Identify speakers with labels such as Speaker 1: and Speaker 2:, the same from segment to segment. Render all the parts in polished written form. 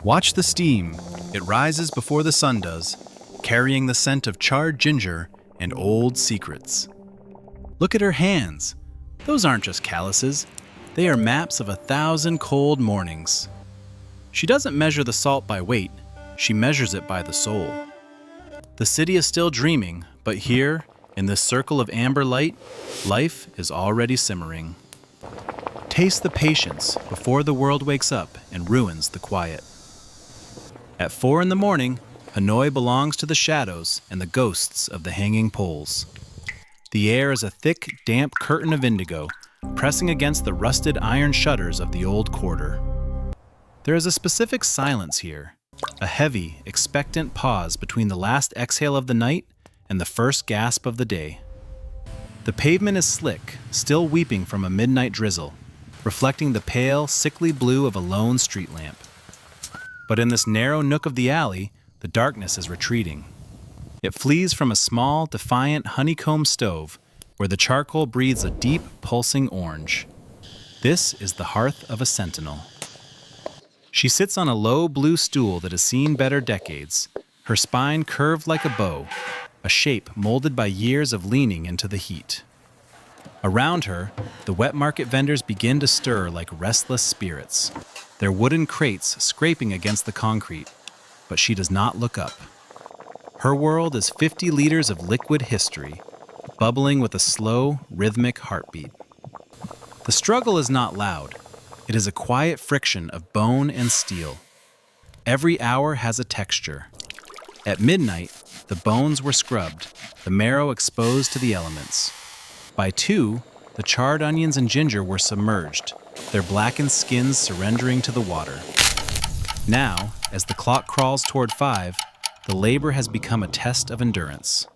Speaker 1: Watch the steam. It rises before the sun does, carrying the scent of charred ginger and old secrets. Look at her hands. Those aren't just calluses. They are maps of 1,000 cold mornings. She doesn't measure the salt by weight. She measures it by the soul. The city is still dreaming, but here, in this circle of amber light, life is already simmering. Taste the patience before the world wakes up and ruins the quiet. At 4 a.m, Hanoi belongs to the shadows and the ghosts of the hanging poles. The air is a thick, damp curtain of indigo, pressing against the rusted iron shutters of the old quarter. There is a specific silence here, a heavy, expectant pause between the last exhale of the night and the first gasp of the day. The pavement is slick, still weeping from a midnight drizzle, reflecting the pale, sickly blue of a lone street lamp. But in this narrow nook of the alley, the darkness is retreating. It flees from a small, defiant honeycomb stove where the charcoal breathes a deep, pulsing orange. This is the hearth of a sentinel. She sits on a low blue stool that has seen better decades, her spine curved like a bow, a shape molded by years of leaning into the heat. Around her, the wet market vendors begin to stir like restless spirits, their wooden crates scraping against the concrete, but she does not look up. Her world is 50 liters of liquid history, bubbling with a slow, rhythmic heartbeat. The struggle is not loud. It is a quiet friction of bone and steel. Every hour has a texture. At midnight, the bones were scrubbed, the marrow exposed to the elements. By 2, the charred onions and ginger were submerged, their blackened skins surrendering to the water. Now, as the clock crawls toward 5, the labor has become a test of endurance.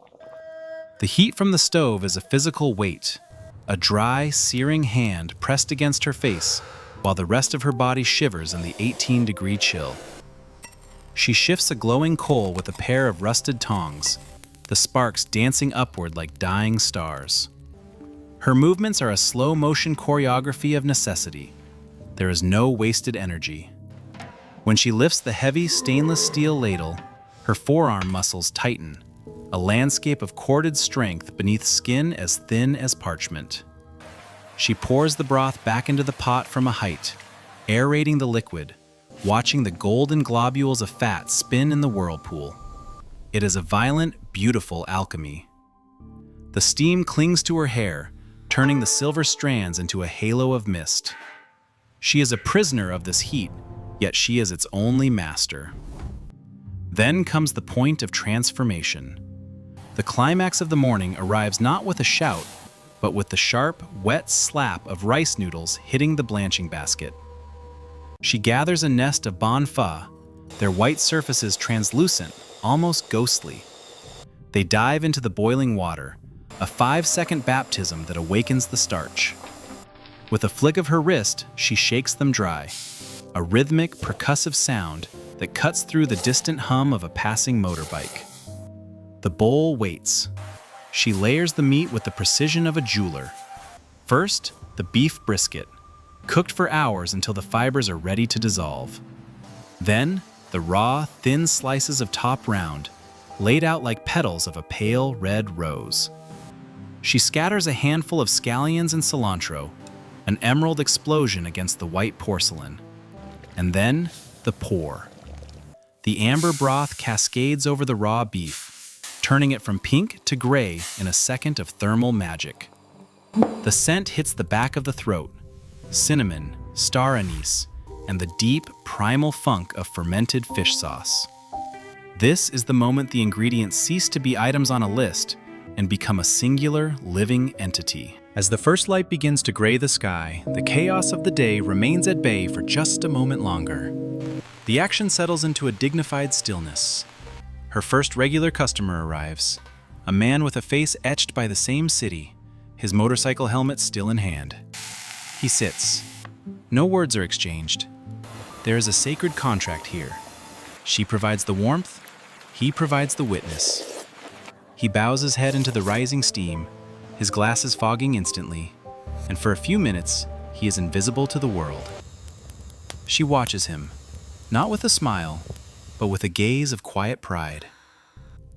Speaker 1: The heat from the stove is a physical weight, a dry, searing hand pressed against her face, while the rest of her body shivers in the 18-degree chill. She shifts a glowing coal with a pair of rusted tongs, the sparks dancing upward like dying stars. Her movements are a slow-motion choreography of necessity. There is no wasted energy. When she lifts the heavy stainless steel ladle, her forearm muscles tighten, a landscape of corded strength beneath skin as thin as parchment. She pours the broth back into the pot from a height, aerating the liquid, watching the golden globules of fat spin in the whirlpool. It is a violent, beautiful alchemy. The steam clings to her hair, turning the silver strands into a halo of mist. She is a prisoner of this heat, yet she is its only master. Then comes the point of transformation. The climax of the morning arrives not with a shout, but with the sharp, wet slap of rice noodles hitting the blanching basket. She gathers a nest of bon fa, their white surfaces translucent, almost ghostly. They dive into the boiling water, a 5-second baptism that awakens the starch. With a flick of her wrist, she shakes them dry, a rhythmic, percussive sound that cuts through the distant hum of a passing motorbike. The bowl waits. She layers the meat with the precision of a jeweler. First, the beef brisket, cooked for hours until the fibers are ready to dissolve. Then, the raw, thin slices of top round, laid out like petals of a pale red rose. She scatters a handful of scallions and cilantro, an emerald explosion against the white porcelain. And then, the pour. The amber broth cascades over the raw beef, turning it from pink to gray in a second of thermal magic. The scent hits the back of the throat, cinnamon, star anise, and the deep, primal funk of fermented fish sauce. This is the moment the ingredients cease to be items on a list and become a singular, living entity. As the first light begins to gray the sky, the chaos of the day remains at bay for just a moment longer. The action settles into a dignified stillness. Her first regular customer arrives, a man with a face etched by the same city, his motorcycle helmet still in hand. He sits. No words are exchanged. There is a sacred contract here. She provides the warmth, he provides the witness. He bows his head into the rising steam, his glasses fogging instantly, and for a few minutes, he is invisible to the world. She watches him, Not with a smile, but with a gaze of quiet pride.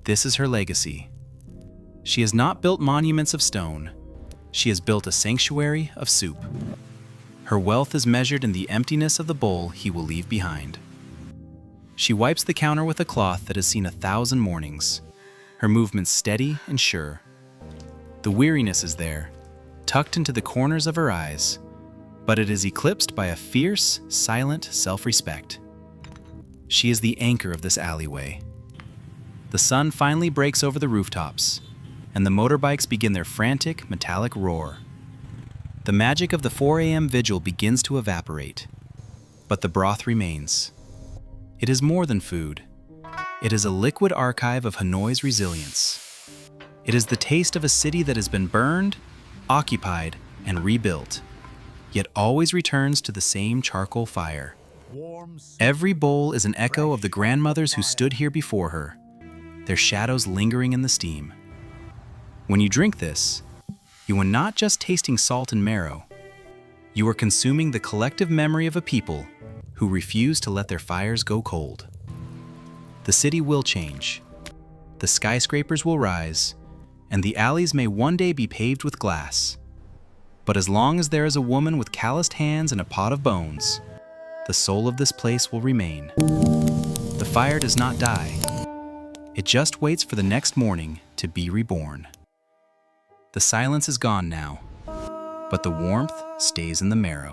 Speaker 1: This is her legacy. She has not built monuments of stone. She has built a sanctuary of soup. Her wealth is measured in the emptiness of the bowl he will leave behind. She wipes the counter with a cloth that has seen 1,000 mornings, her movements steady and sure. The weariness is there, tucked into the corners of her eyes, but it is eclipsed by a fierce, silent self-respect. She is the anchor of this alleyway. The sun finally breaks over the rooftops, and the motorbikes begin their frantic, metallic roar. The magic of the 4 a.m. vigil begins to evaporate, but the broth remains. It is more than food. It is a liquid archive of Hanoi's resilience. It is the taste of a city that has been burned, occupied, and rebuilt, yet always returns to the same charcoal fire. Every bowl is an echo of the grandmothers who stood here before her, their shadows lingering in the steam. When you drink this, you are not just tasting salt and marrow. You are consuming the collective memory of a people who refuse to let their fires go cold. The city will change. The skyscrapers will rise, and the alleys may one day be paved with glass. But as long as there is a woman with calloused hands and a pot of bones, the soul of this place will remain. The fire does not die. It just waits for the next morning to be reborn. The silence is gone now, but the warmth stays in the marrow.